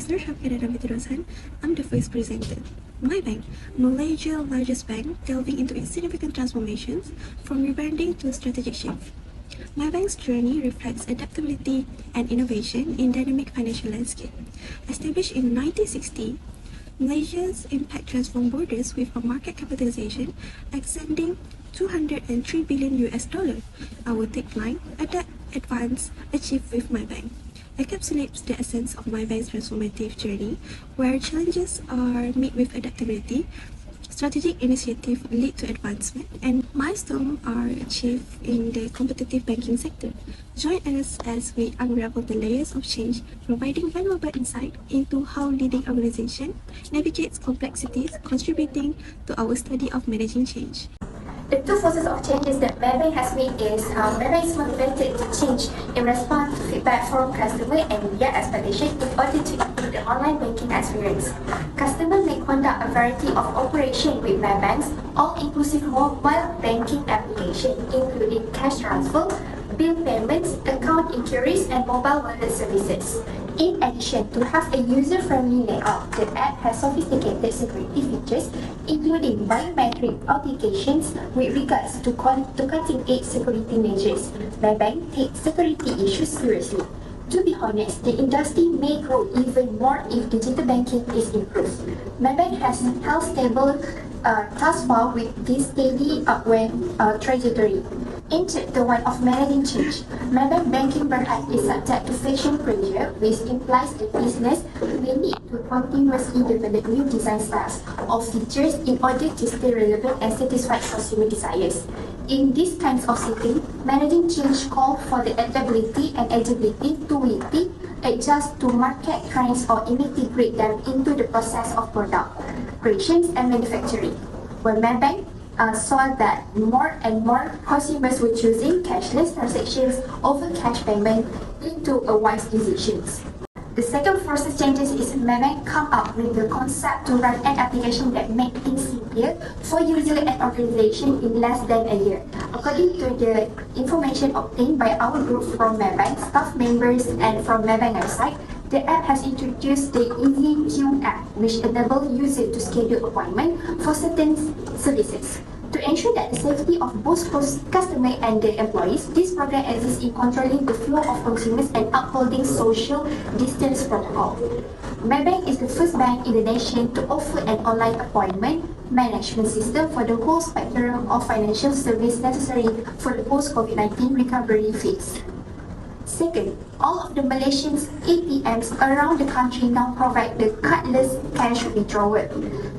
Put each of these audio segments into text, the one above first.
Pasar Syariah dan Pembebasan, I'm the first presenter. Maybank, Malaysia's largest bank, delving into its significant transformations from rebranding to strategic shift. Maybank's journey reflects adaptability and innovation in dynamic financial landscape. Established in 1960, Malaysia's impact transformed borders with a market capitalization exceeding 203 billion US dollar. Our tagline, Adapt, Advance, Achieve with Maybank, encapsulates the essence of Maybank's transformative journey, where challenges are met with adaptability, strategic initiatives lead to advancement, and milestones are achieved in the competitive banking sector. Join us as we unravel the layers of change, providing valuable insight into how leading organization navigates complexities, contributing to our study of managing change. The two forces of changes that Maybank has made is Maybank is motivated to change in response to feedback from customers and their expectations in order to improve the online banking experience. Customers may conduct a variety of operations with Maybank's all-inclusive mobile banking application, including cash transfer, bill payments, account inquiries, and mobile wallet services. In addition to have a user-friendly layout, the app has sophisticated security features, including biometric authentications with regards to cutting-edge security measures. Maybank takes security issues seriously. To be honest, the industry may grow even more if digital banking is improved. Maybank has held stable thus far with this steady upward trajectory. In Chapter 1 of Managing Change, Maybank banking perhaps is subject to fashion pressure, which implies the business may need to continuously develop new design styles or features in order to stay relevant and satisfy consumer desires. In these kinds of setting, managing change calls for the adaptability and agility to quickly adjust to market trends or integrate them into the process of product creations and manufacturing. Where Maybank saw that more and more consumers were choosing cashless transactions over cash payment into a wise decision. The second process changes is Maybank come up with the concept to run an application that makes things simpler for user and organization in less than a year. According to the information obtained by our group from Maybank, staff members and from Maybank website, the app has introduced the Easy Queue app, which enables users to schedule appointments for certain services. To ensure that the safety of both customers and the employees, this program exists in controlling the flow of consumers and upholding social distance protocol. Maybank is the first bank in the nation to offer an online appointment management system for the whole spectrum of financial service necessary for the post-COVID-19 recovery phase. Second, all of the Malaysian ATMs around the country now provide the cardless cash withdrawal.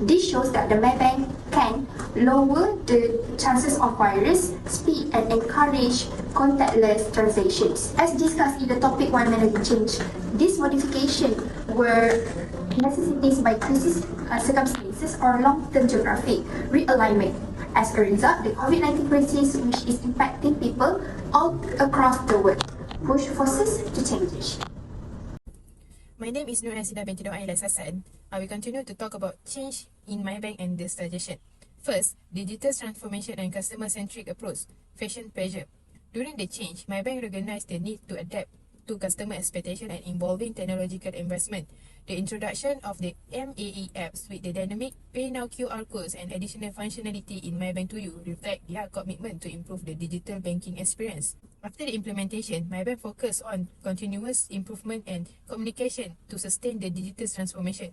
This shows that the Maybank can lower the chances of virus, speed, and encourage contactless transactions. As discussed in the topic 1 managing change, these modifications were necessitated by crisis circumstances or long-term geographic realignment. As a result, the COVID-19 crisis, which is impacting people all across the world, push forces to change. My name is Nur Asida binti Doa ADS607. I will continue to talk about change in Maybank and the suggestion. First, digital transformation and customer-centric approach, fashion pressure. During the change, Maybank recognized the need to adapt to customer expectation and involving technological investment. The introduction of the MAE apps with the dynamic Pay Now QR codes and additional functionality in Maybank to You reflect their commitment to improve the digital banking experience. After the implementation, Maybank focused on continuous improvement and communication to sustain the digital transformation.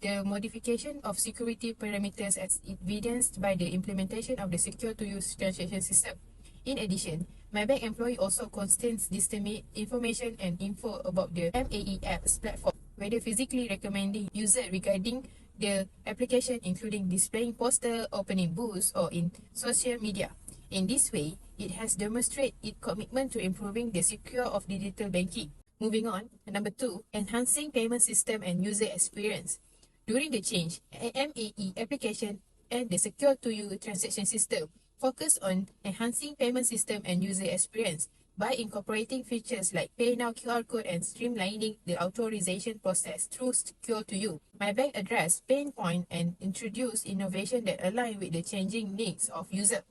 The modification of security parameters as evidenced by the implementation of the secure-to-use transaction system. In addition, Maybank employee also constantly disseminate information and info about the MAE apps platform, whether physically recommending user regarding the application, including displaying poster, opening booths, or in social media. In this way, it has demonstrated its commitment to improving the secure of digital banking. Moving on, number 2, enhancing payment system and user experience. During the change, MAE application and the secure-to-you transaction system focus on enhancing payment system and user experience by incorporating features like Pay Now QR code and streamlining the authorization process through secure-to-you. Maybank addressed pain point and introduced innovation that align with the changing needs of users.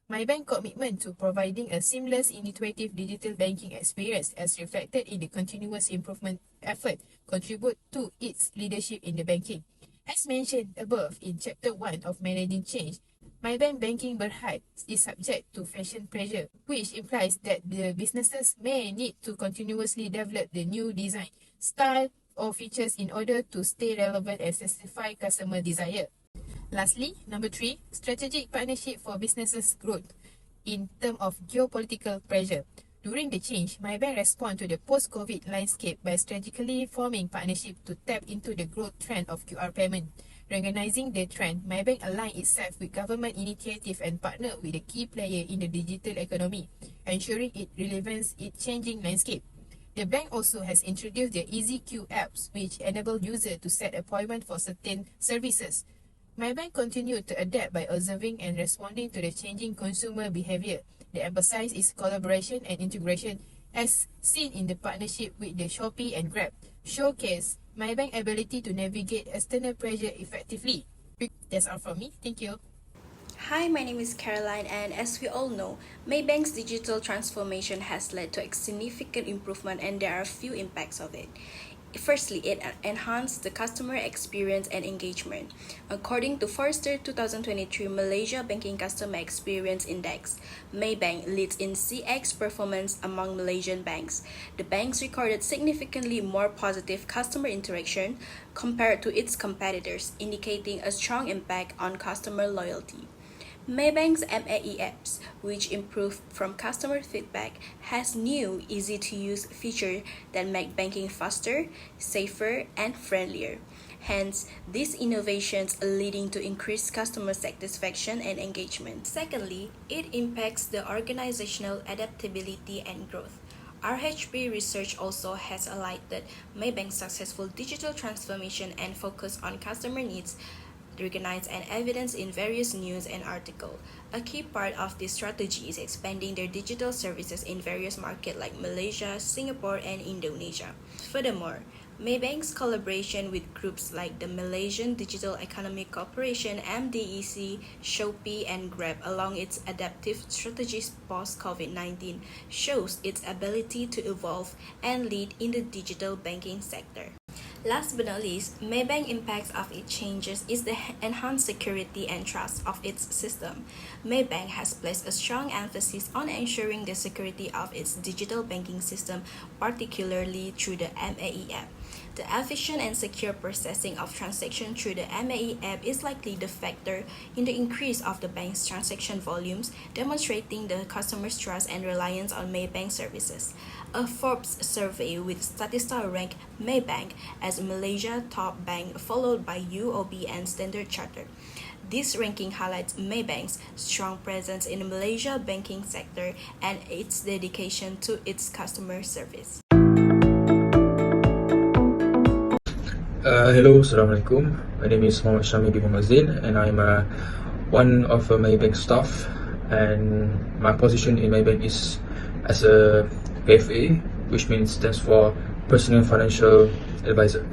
Maybank commitment to providing a seamless, intuitive digital banking experience as reflected in the continuous improvement effort contribute to its leadership in the banking. As mentioned above in Chapter 1 of Managing Change, Maybank Banking Berhad is subject to fashion pressure, which implies that the businesses may need to continuously develop the new design, style, or features in order to stay relevant and satisfy customer desire. Lastly, number 3, strategic partnership for businesses growth in terms of geopolitical pressure. During the change, Maybank responded to the post-COVID landscape by strategically forming partnership to tap into the growth trend of QR payment. Recognizing the trend, Maybank aligned itself with government initiative and partnered with a key player in the digital economy, ensuring its relevance in changing landscape. The bank also has introduced the EasyQ apps, which enable users to set appointment for certain services. Maybank continued to adapt by observing and responding to the changing consumer behavior. The emphasis is collaboration and integration, as seen in the partnership with the Shopee and Grab, showcase Maybank's ability to navigate external pressure effectively. That's all from me. Thank you. Hi, my name is Caroline, and as we all know, Maybank's digital transformation has led to a significant improvement, and there are a few impacts of it. Firstly, it enhanced the customer experience and engagement. According to Forrester 2023 Malaysia Banking Customer Experience Index, Maybank leads in CX performance among Malaysian banks. The banks recorded significantly more positive customer interaction compared to its competitors, indicating a strong impact on customer loyalty. Maybank's MAE apps, which improved from customer feedback, has new, easy-to-use features that make banking faster, safer, and friendlier. Hence, these innovations are leading to increased customer satisfaction and engagement. Secondly, it impacts the organizational adaptability and growth. RHP research also has highlighted Maybank's successful digital transformation and focus on customer needs, recognized and evidenced in various news and articles. A key part of this strategy is expanding their digital services in various markets like Malaysia, Singapore, and Indonesia. Furthermore, Maybank's collaboration with groups like the Malaysian Digital Economic Corporation (MDEC), Shopee, and Grab along its adaptive strategies post-COVID-19 shows its ability to evolve and lead in the digital banking sector. Last but not least, Maybank impacts of its changes is the enhanced security and trust of its system. Maybank has placed a strong emphasis on ensuring the security of its digital banking system, particularly through the MAE app. The efficient and secure processing of transactions through the MAE app is likely the factor in the increase of the bank's transaction volumes, demonstrating the customer's trust and reliance on Maybank services. A Forbes survey with Statista ranked Maybank as Malaysia's top bank, followed by UOB and Standard Chartered. This ranking highlights Maybank's strong presence in the Malaysia banking sector and its dedication to its customer service. Hello, Assalamualaikum. My name is Muhammad Syamil bin Muhammad and I'm one of Maybank staff, and my position in Maybank is as a PFA, which means stands for Personal Financial Advisor.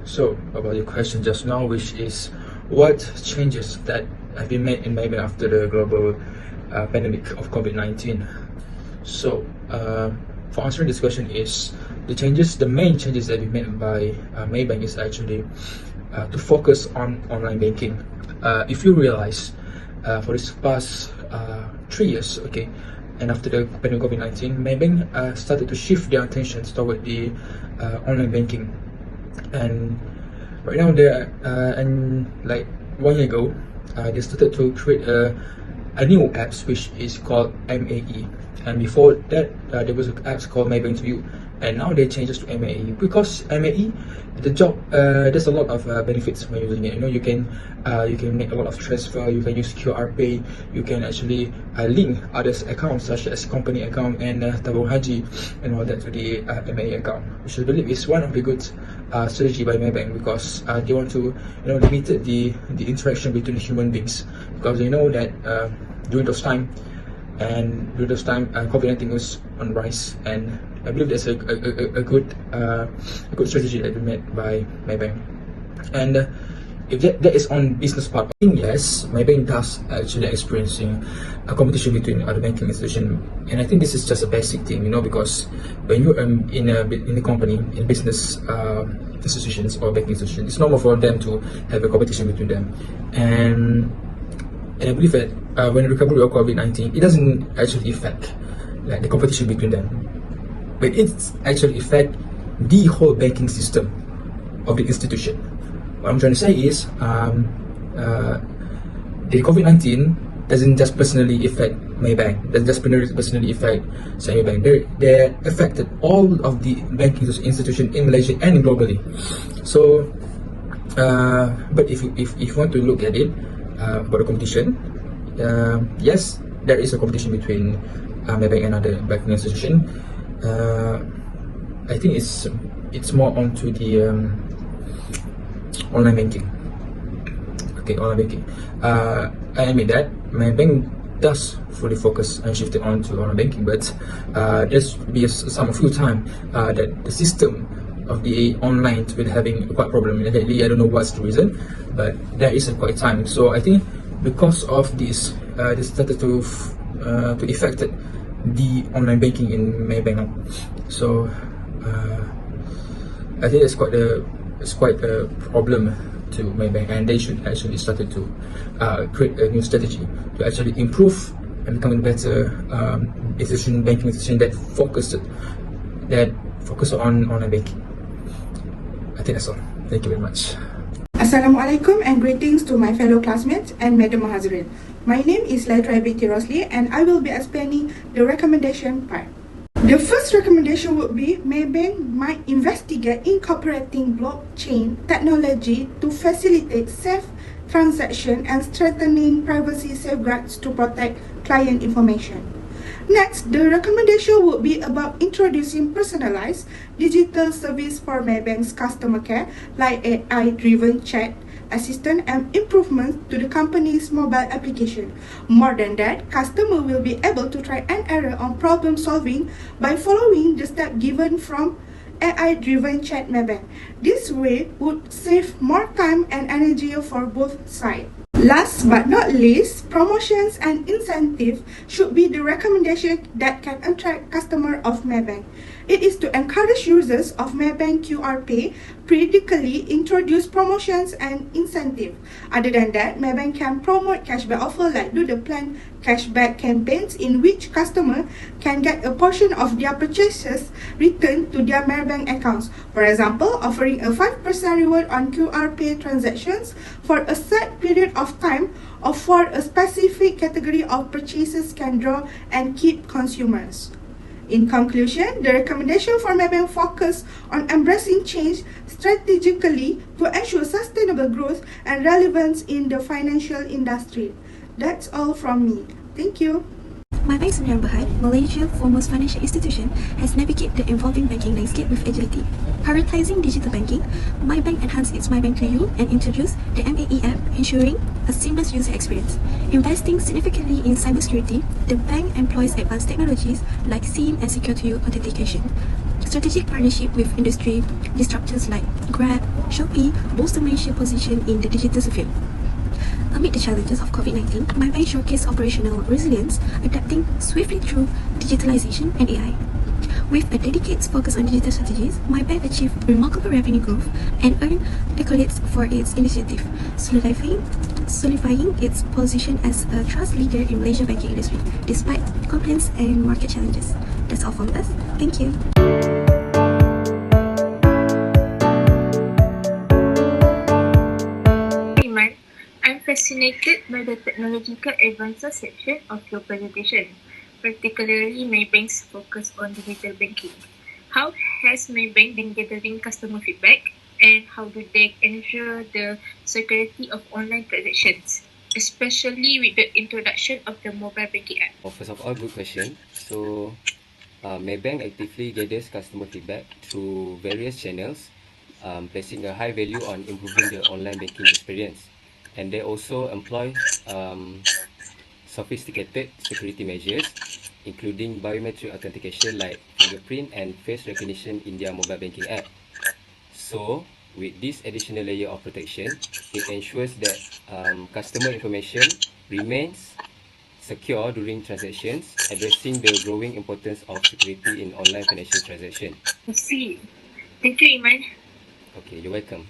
So about your question just now, which is what changes that have been made in Maybank after the global pandemic of COVID-19. So for answering this question is the main changes that we made by Maybank is actually to focus on online banking. If you realize for this past 3 years, okay, and after the pandemic COVID-19, Maybank started to shift their attentions toward the online banking. And right now, and like 1 year ago, they started to create a new apps which is called MAE. And before that, there was an apps called Maybank to You. And now they changes to MAE because MAE, there's a lot of benefits when using it. You know, you can make a lot of transfer. You can use QR Pay. You can actually link others' accounts such as company account and tabung haji and all that to the MAE account, which I believe is one of the good strategy by Maybank because they want to limit the interaction between human beings, because they know that during those time COVID-19 was on rise, and I believe that's a good strategy that we made by Maybank. And if that is on business part, I think yes, Maybank does actually experiencing a competition between other banking institution, and I think this is just a basic thing, because when you in a company, in business institutions or banking institutions, it's normal for them to have a competition between them, and I believe that when recovery of COVID-19, it doesn't actually affect like the competition between them, but it's actually affect the whole banking system of the institution. What I'm trying to say is, the COVID-19 doesn't just personally affect Maybank, doesn't just personally affect Maybank. They affected all of the banking institutions in Malaysia and globally. So, but if you want to look at it about the competition, yes, there is a competition between Maybank and other banking institution. I think it's more onto the online banking. Okay, online banking. I admit that my bank does fully focus and shifted on to online banking, but there's be some few time that the system of the online been having quite problem. And lately, I don't know what's the reason, but there is a quite time. So I think because of this, this started to affect the online banking in Maybank now. So I think it's quite a problem to Maybank, and they should actually started to create a new strategy to actually improve and become a better banking institution that focus on online banking. I think that's all. Thank you very much. Assalamualaikum and greetings to my fellow classmates and Madam Mahazirin. My name is Laitra binti Rosli and I will be explaining the recommendation part. The first recommendation would be Maybank might investigate incorporating blockchain technology to facilitate safe transaction and strengthening privacy safeguards to protect client information. Next, the recommendation would be about introducing personalized digital service for Maybank's customer care, like AI-driven chat assistant and improvements to the company's mobile application. More than that, customer will be able to try and error on problem solving by following the steps given from AI-driven chat Maybank. This way would save more time and energy for both sides. Last but not least, promotions and incentives should be the recommendation that can attract customer of Maybank. It is to encourage users of Maybank QR Pay, periodically introduce promotions and incentives. Other than that, Maybank can promote cashback offer like do the planned cashback campaigns in which customer can get a portion of their purchases returned to their Maybank accounts. For example, offering a 5% reward on QR Pay transactions for a set period of time or for a specific category of purchases can draw and keep consumers. In conclusion, the recommendation for Maybank focus on embracing change strategically to ensure sustainable growth and relevance in the financial industry. That's all from me. Thank you. Maybank Sdn Bhd, Malaysia's foremost financial institution, has navigated the evolving banking landscape with agility. Prioritizing digital banking, Maybank enhanced its Maybank to You and introduced the MAE app, ensuring a seamless user experience. Investing significantly in cybersecurity, the bank employs advanced technologies like SIM and Secure to You authentication. Strategic partnership with industry disruptors like Grab, Shopee bolster Malaysia's position in the digital sphere. Amid the challenges of COVID-19, Maybank showcased operational resilience, adapting swiftly through digitalization and AI. With a dedicated focus on digital strategies, Maybank achieved remarkable revenue growth and earned accolades for its initiative, solidifying its position as a trust leader in Malaysia banking industry, despite complaints and market challenges. That's all from us. Thank you. I'm fascinated by the technological advances section of your presentation, particularly Maybank's focus on digital banking. How has Maybank been gathering customer feedback, and how do they ensure the security of online transactions, especially with the introduction of the mobile banking app? First of all, good question. So, Maybank actively gathers customer feedback through various channels, placing a high value on improving the online banking experience. And they also employ sophisticated security measures, including biometric authentication like fingerprint and face recognition in their mobile banking app. So, With this additional layer of protection, it ensures that customer information remains secure during transactions, addressing the growing importance of security in online financial transaction. I see. Thank you, Iman. Okay, you're welcome.